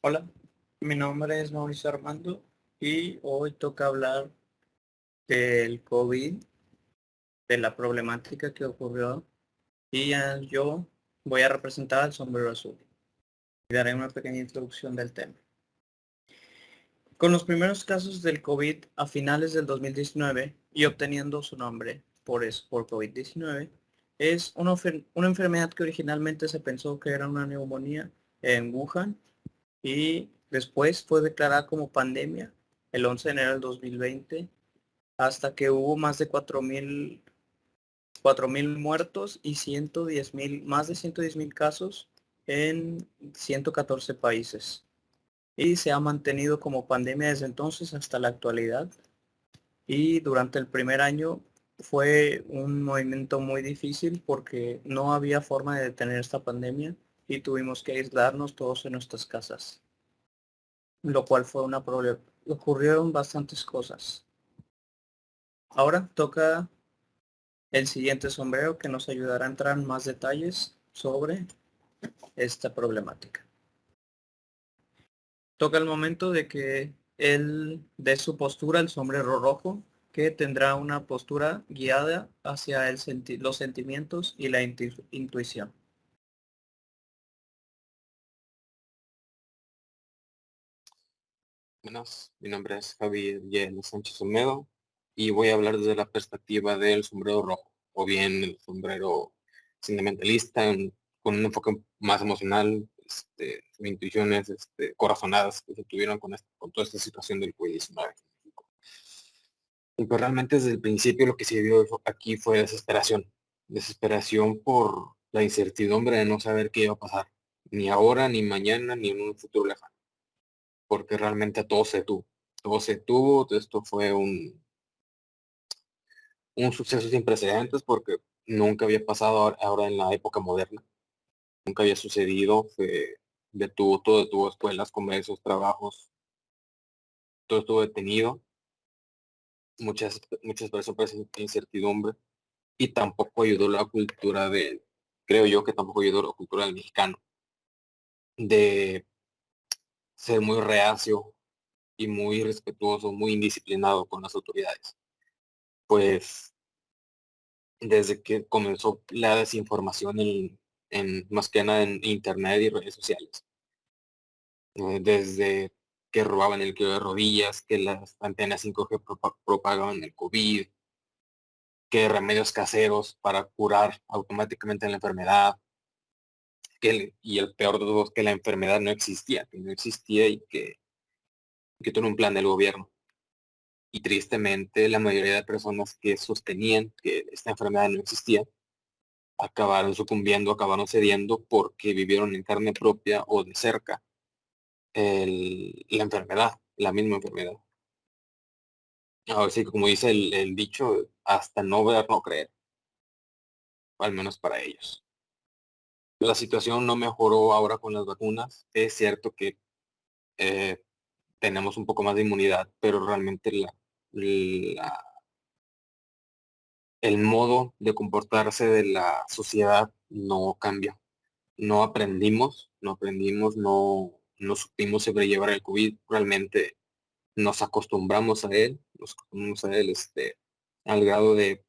Hola, mi nombre es Mauricio Armando y hoy toca hablar del COVID, de la problemática que ocurrió y yo voy a representar al sombrero azul y daré una pequeña introducción del tema. Con los primeros casos del COVID a finales del 2019 y obteniendo su nombre por COVID-19, es una enfermedad que originalmente se pensó que era una neumonía en Wuhan y después fue declarada como pandemia el 11 de enero del 2020 hasta que hubo más de 4.000 muertos y más de 110.000 casos en 114 países. Y se ha mantenido como pandemia desde entonces hasta la actualidad. Y durante el primer año fue un movimiento muy difícil porque no había forma de detener esta pandemia y tuvimos que aislarnos todos en nuestras casas, lo cual fue una problema. Ocurrieron bastantes cosas. Ahora toca el siguiente sombrero que nos ayudará a entrar en más detalles sobre esta problemática. Toca el momento de que él dé su postura, el sombrero rojo, que tendrá una postura guiada hacia los sentimientos y la intuición. Buenas, mi nombre es Javier Yel Sánchez Olmedo y voy a hablar desde la perspectiva del sombrero rojo, o bien el sombrero sentimentalista, con un enfoque más emocional, intuiciones corazonadas que se tuvieron con toda esta situación del COVID-19. Y pues realmente desde el principio lo que se vio aquí fue desesperación, desesperación por la incertidumbre de no saber qué iba a pasar, ni ahora, ni mañana, ni en un futuro lejano, porque realmente todo se tuvo. Todo se tuvo, esto fue un suceso sin precedentes porque nunca había pasado ahora en la época moderna, nunca había sucedido, detuvo todo, detuvo escuelas, comercios, trabajos, todo estuvo detenido, muchas personas en incertidumbre y tampoco ayudó la cultura creo yo que tampoco ayudó la cultura del mexicano, de ser muy reacio y muy respetuoso, muy indisciplinado con las autoridades. Pues desde que comenzó la desinformación más que nada en internet y redes sociales. Desde que robaban el kilo de rodillas, que las antenas 5G propagaban el COVID, que remedios caseros para curar automáticamente la enfermedad, y el peor de todos, que la enfermedad no existía, que no existía y que todo era un plan del gobierno. Y tristemente la mayoría de personas que sostenían que esta enfermedad no existía acabaron sucumbiendo, acabaron cediendo porque vivieron en carne propia o de cerca la enfermedad, la misma enfermedad. Ahora sí, como dice el dicho, hasta no ver, no creer, al menos para ellos. La situación no mejoró ahora con las vacunas. Es cierto que eh, tenemos un poco más de inmunidad, pero realmente el modo de comportarse de la sociedad no cambia. No aprendimos, no supimos sobrellevar el COVID, realmente nos acostumbramos a él, al grado de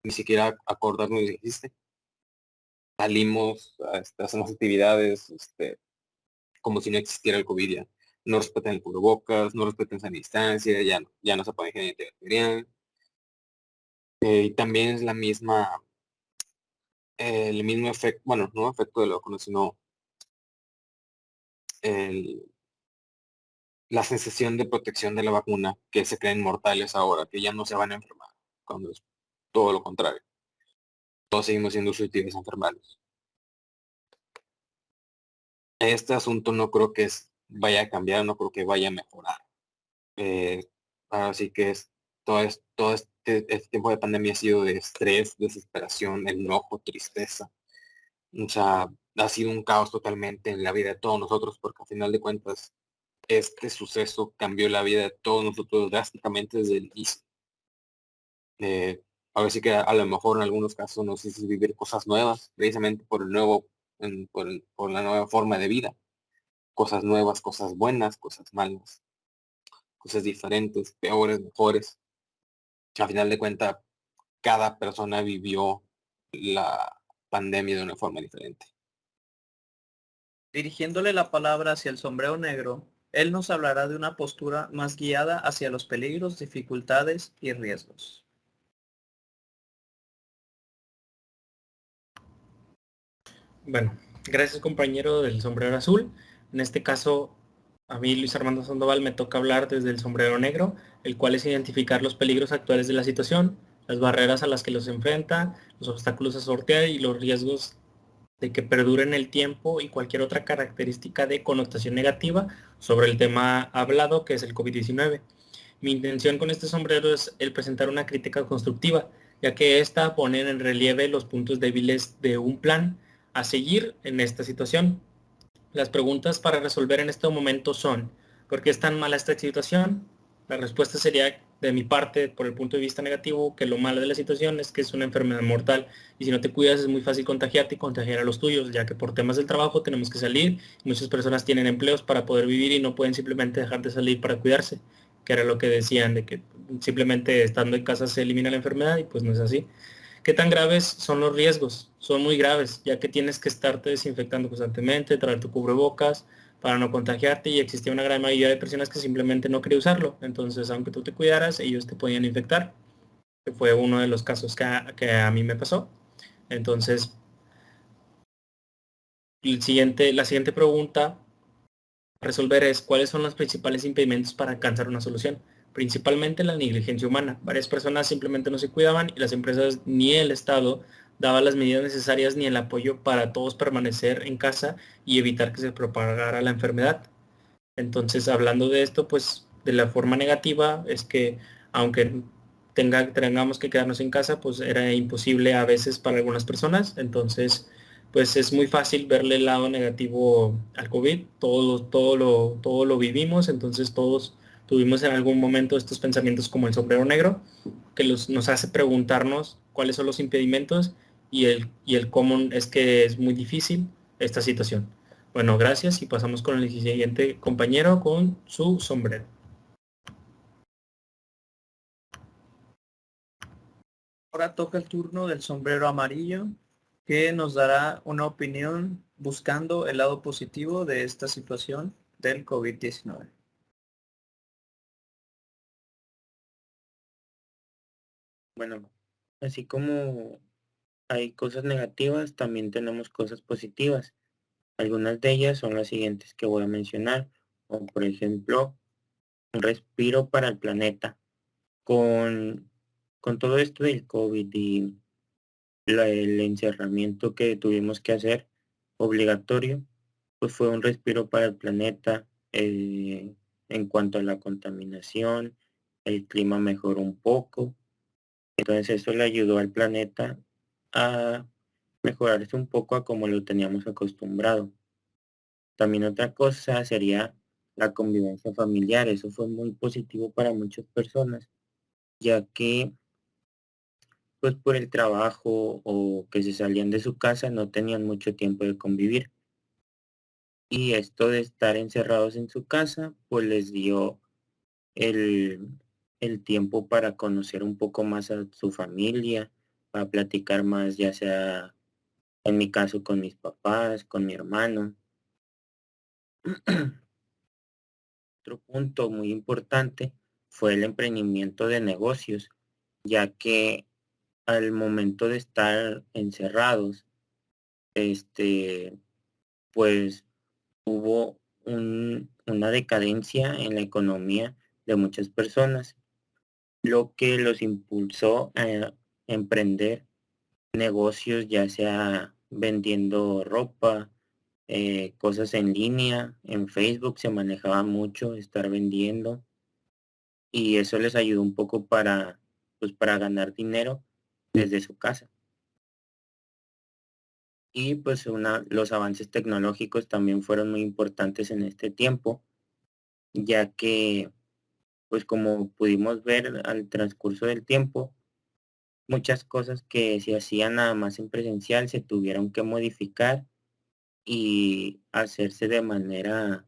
ni siquiera acordarnos de que existe. Salimos, hacemos actividades, como si no existiera el COVID ya. No respetan el cubrebocas, no respetan esa distancia, ya no se ponen gel antibacterial. Y también es el mismo efecto, bueno, no efecto de lo que sino el, la sensación de protección de la vacuna, que se creen mortales ahora, que ya no se van a enfermar, cuando es todo lo contrario. Todos seguimos siendo susceptibles a enfermarnos. Este asunto no creo que vaya a cambiar, no creo que vaya a mejorar. Eh, Ahora sí que todo este tiempo de pandemia ha sido de estrés, desesperación, enojo, tristeza. O sea, ha sido un caos totalmente en la vida de todos nosotros, porque al final de cuentas este suceso cambió la vida de todos nosotros drásticamente desde el inicio. Ahora sí que a lo mejor en algunos casos nos hizo vivir cosas nuevas, precisamente por la nueva forma de vida. cosas nuevas, cosas buenas, cosas malas, cosas diferentes, peores, mejores. A final de cuentas, cada persona vivió la pandemia de una forma diferente. Dirigiéndole la palabra hacia el sombrero negro, él nos hablará de una postura más guiada hacia los peligros, dificultades y riesgos. Bueno, gracias compañero del sombrero azul. En este caso, a mí, Luis Armando Sandoval, me toca hablar desde el sombrero negro, el cual es identificar los peligros actuales de la situación, las barreras a las que los enfrenta, los obstáculos a sortear y los riesgos de que perduren el tiempo y cualquier otra característica de connotación negativa sobre el tema hablado, que es el COVID-19. Mi intención con este sombrero es el presentar una crítica constructiva, ya que esta pone en relieve los puntos débiles de un plan a seguir en esta situación. Las preguntas para resolver en este momento son: ¿por qué es tan mala esta situación? La respuesta sería, de mi parte, por el punto de vista negativo, que lo malo de la situación es que es una enfermedad mortal y si no te cuidas es muy fácil contagiarte y contagiar a los tuyos, ya que por temas del trabajo tenemos que salir y muchas personas tienen empleos para poder vivir y no pueden simplemente dejar de salir para cuidarse, que era lo que decían, de que simplemente estando en casa se elimina la enfermedad y pues no es así. ¿Qué tan graves son los riesgos? Son muy graves, ya que tienes que estarte desinfectando constantemente, traer tu cubrebocas para no contagiarte y existía una gran mayoría de personas que simplemente no quería usarlo. Entonces, aunque tú te cuidaras, ellos te podían infectar, que fue uno de los casos que a mí me pasó. Entonces, la siguiente pregunta a resolver es: ¿cuáles son los principales impedimentos para alcanzar una solución? Principalmente la negligencia humana. Varias personas simplemente no se cuidaban y las empresas ni el Estado daban las medidas necesarias ni el apoyo para todos permanecer en casa y evitar que se propagara la enfermedad. Entonces, hablando de esto, pues de la forma negativa es que aunque tengamos que quedarnos en casa, pues era imposible a veces para algunas personas. Entonces, pues es muy fácil verle el lado negativo al COVID. Todo lo vivimos, entonces todos tuvimos en algún momento estos pensamientos como el sombrero negro, que nos hace preguntarnos cuáles son los impedimentos y el cómo es que es muy difícil esta situación. Bueno, gracias y pasamos con el siguiente compañero con su sombrero. Ahora toca el turno del sombrero amarillo, que nos dará una opinión buscando el lado positivo de esta situación del COVID-19. Bueno, así como hay cosas negativas, también tenemos cosas positivas. Algunas de ellas son las siguientes que voy a mencionar, como por ejemplo, un respiro para el planeta. Con, con todo esto del COVID y el encerramiento que tuvimos que hacer obligatorio, pues fue un respiro para el planeta. En cuanto a la contaminación, el clima mejoró un poco. Entonces eso le ayudó al planeta a mejorarse un poco a como lo teníamos acostumbrado. También otra cosa sería la convivencia familiar. Eso fue muy positivo para muchas personas, ya que pues por el trabajo o que se salían de su casa no tenían mucho tiempo de convivir. Y esto de estar encerrados en su casa, pues les dio el, el tiempo para conocer un poco más a su familia, para platicar más, ya sea en mi caso con mis papás, con mi hermano. Otro punto muy importante fue el emprendimiento de negocios, ya que al momento de estar encerrados, este, pues hubo una decadencia en la economía de muchas personas, lo que los impulsó a emprender negocios, ya sea vendiendo ropa, cosas en línea. En Facebook se manejaba mucho estar vendiendo y eso les ayudó un poco para ganar dinero desde su casa. Y pues los avances tecnológicos también fueron muy importantes en este tiempo, ya que pues como pudimos ver al transcurso del tiempo, muchas cosas que se hacían nada más en presencial se tuvieron que modificar y hacerse de manera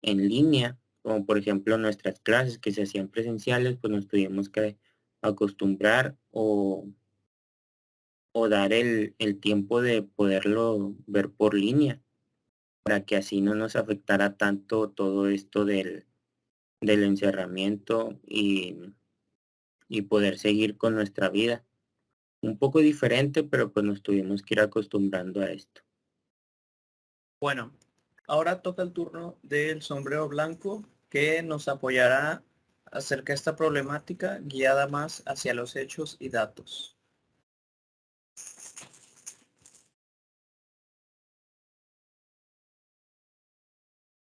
en línea, como por ejemplo nuestras clases que se hacían presenciales, pues nos tuvimos que acostumbrar o dar el tiempo de poderlo ver por línea, para que así no nos afectara tanto todo esto del encerramiento y poder seguir con nuestra vida. Un poco diferente, pero pues nos tuvimos que ir acostumbrando a esto. Bueno, ahora toca el turno del sombrero blanco que nos apoyará acerca de esta problemática guiada más hacia los hechos y datos.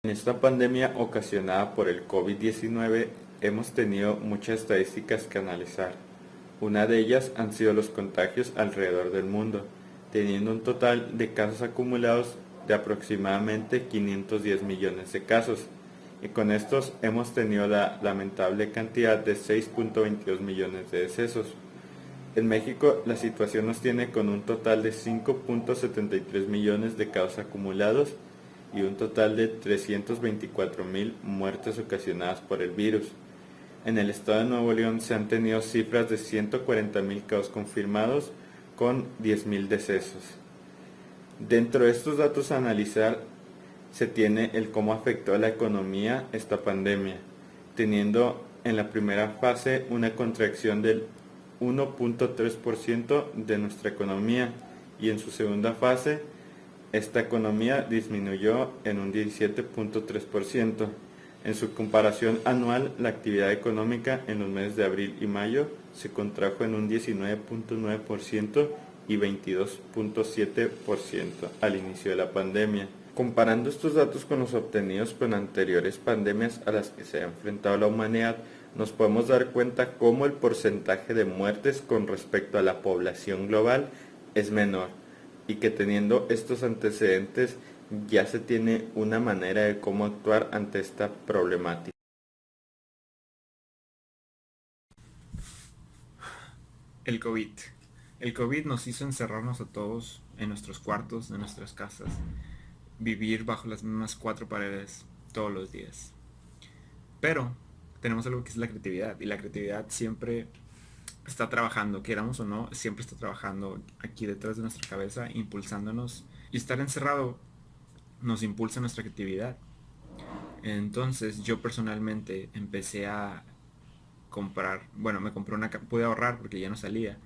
En esta pandemia ocasionada por el COVID-19 hemos tenido muchas estadísticas que analizar. Una de ellas han sido los contagios alrededor del mundo, teniendo un total de casos acumulados de aproximadamente 510 millones de casos, y con estos hemos tenido la lamentable cantidad de 6.22 millones de decesos. En México la situación nos tiene con un total de 5.73 millones de casos acumulados y un total de 324.000 muertes ocasionadas por el virus. En el estado de Nuevo León se han tenido cifras de 140.000 casos confirmados con 10.000 decesos. Dentro de estos datos a analizar se tiene el cómo afectó a la economía esta pandemia, teniendo en la primera fase una contracción del 1.3% de nuestra economía y en su segunda fase esta economía disminuyó en un 17.3%. En su comparación anual, la actividad económica en los meses de abril y mayo se contrajo en un 19.9% y 22.7% al inicio de la pandemia. Comparando estos datos con los obtenidos con anteriores pandemias a las que se ha enfrentado la humanidad, nos podemos dar cuenta cómo el porcentaje de muertes con respecto a la población global es menor, y que teniendo estos antecedentes ya se tiene una manera de cómo actuar ante esta problemática. El COVID. El COVID nos hizo encerrarnos a todos en nuestros cuartos, en nuestras casas, vivir bajo las mismas cuatro paredes todos los días. Pero tenemos algo que es la creatividad, y la creatividad siempre está trabajando, queramos o no, siempre está trabajando aquí detrás de nuestra cabeza, impulsándonos, y estar encerrado nos impulsa nuestra creatividad. Entonces yo personalmente empecé a comprar, bueno, pude ahorrar porque ya no salía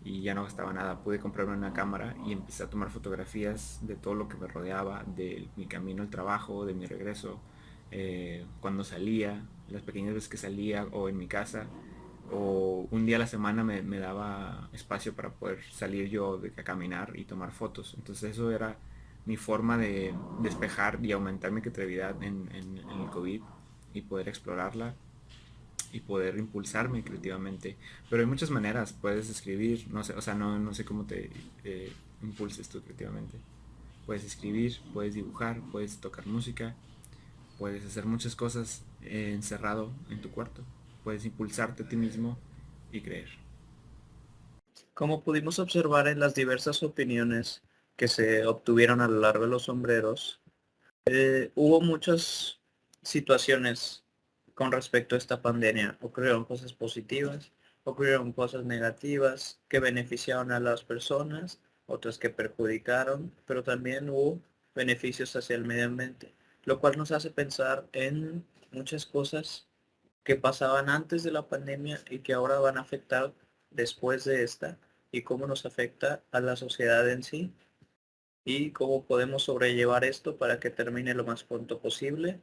y ya no gastaba nada, pude comprarme una cámara y empecé a tomar fotografías de todo lo que me rodeaba, de mi camino al trabajo, de mi regreso, cuando salía, las pequeñas veces que salía, o en mi casa, o un día a la semana me daba espacio para poder salir yo a caminar y tomar fotos. Entonces eso era mi forma de despejar y aumentar mi creatividad en el COVID, y poder explorarla y poder impulsarme creativamente. Pero hay muchas maneras, puedes escribir, no sé, o sea, no sé cómo te impulses tú creativamente. Puedes escribir, puedes dibujar, puedes tocar música, puedes hacer muchas cosas encerrado en tu cuarto. Puedes impulsarte a ti mismo y creer. Como pudimos observar en las diversas opiniones que se obtuvieron a lo largo de los sombreros, hubo muchas situaciones con respecto a esta pandemia. Ocurrieron cosas positivas, ocurrieron cosas negativas que beneficiaron a las personas, otras que perjudicaron, pero también hubo beneficios hacia el medio ambiente, lo cual nos hace pensar en muchas cosas que pasaban antes de la pandemia y que ahora van a afectar después de esta, y cómo nos afecta a la sociedad en sí, y cómo podemos sobrellevar esto para que termine lo más pronto posible